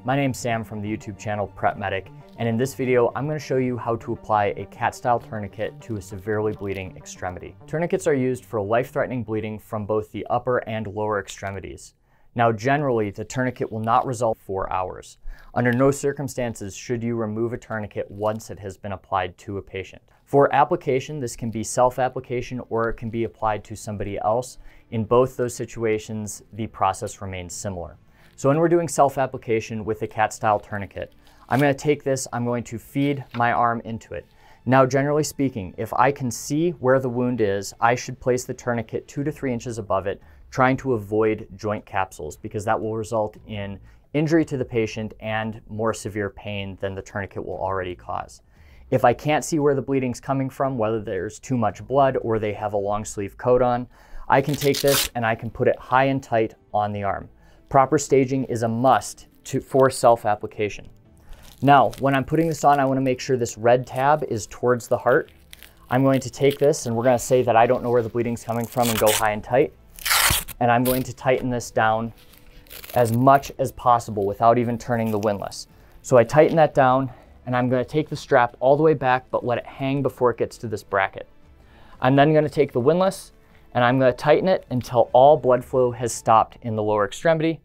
My name's Sam from the YouTube channel Prep Medic, and in this video I'm going to show you how to apply a cat-style tourniquet to a severely bleeding extremity. Tourniquets are used for life-threatening bleeding from both the upper and lower extremities. Now generally, the tourniquet will not resolve for 4 hours. Under no circumstances should you remove a tourniquet once it has been applied to a patient. For application, this can be self-application or it can be applied to somebody else. In both those situations, the process remains similar. So when we're doing self-application with a cat-style tourniquet, I'm going to take this, I'm going to feed my arm into it. Now, generally speaking, if I can see where the wound is, I should place the tourniquet 2 to 3 inches above it, trying to avoid joint capsules because that will result in injury to the patient and more severe pain than the tourniquet will already cause. If I can't see where the bleeding's coming from, whether there's too much blood or they have a long sleeve coat on, I can take this and I can put it high and tight on the arm. Proper staging is a must for self-application. Now, when I'm putting this on, I want to make sure this red tab is towards the heart. I'm going to take this and we're going to say that I don't know where the bleeding's coming from and go high and tight. And I'm going to tighten this down as much as possible without even turning the windlass. So I tighten that down and I'm going to take the strap all the way back but let it hang before it gets to this bracket. I'm then going to take the windlass and I'm going to tighten it until all blood flow has stopped in the lower extremity.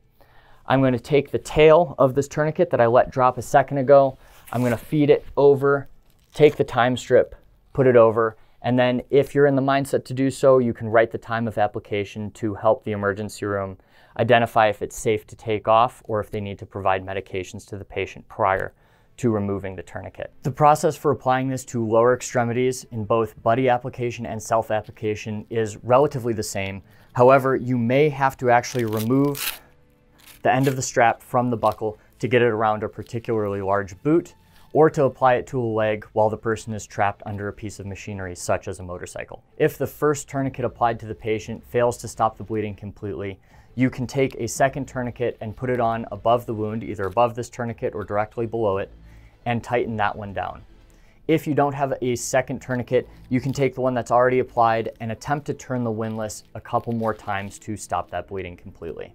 I'm going to take the tail of this tourniquet that I let drop a second ago. I'm going to feed it over, take the time strip, put it over, and then if you're in the mindset to do so, you can write the time of application to help the emergency room identify if it's safe to take off or if they need to provide medications to the patient prior to removing the tourniquet. The process for applying this to lower extremities in both buddy application and self-application is relatively the same. However, you may have to actually remove the end of the strap from the buckle to get it around a particularly large boot or to apply it to a leg while the person is trapped under a piece of machinery such as a motorcycle. If the first tourniquet applied to the patient fails to stop the bleeding completely, you can take a second tourniquet and put it on above the wound, either above this tourniquet or directly below it, and tighten that one down. If you don't have a second tourniquet, you can take the one that's already applied and attempt to turn the windlass a couple more times to stop that bleeding completely.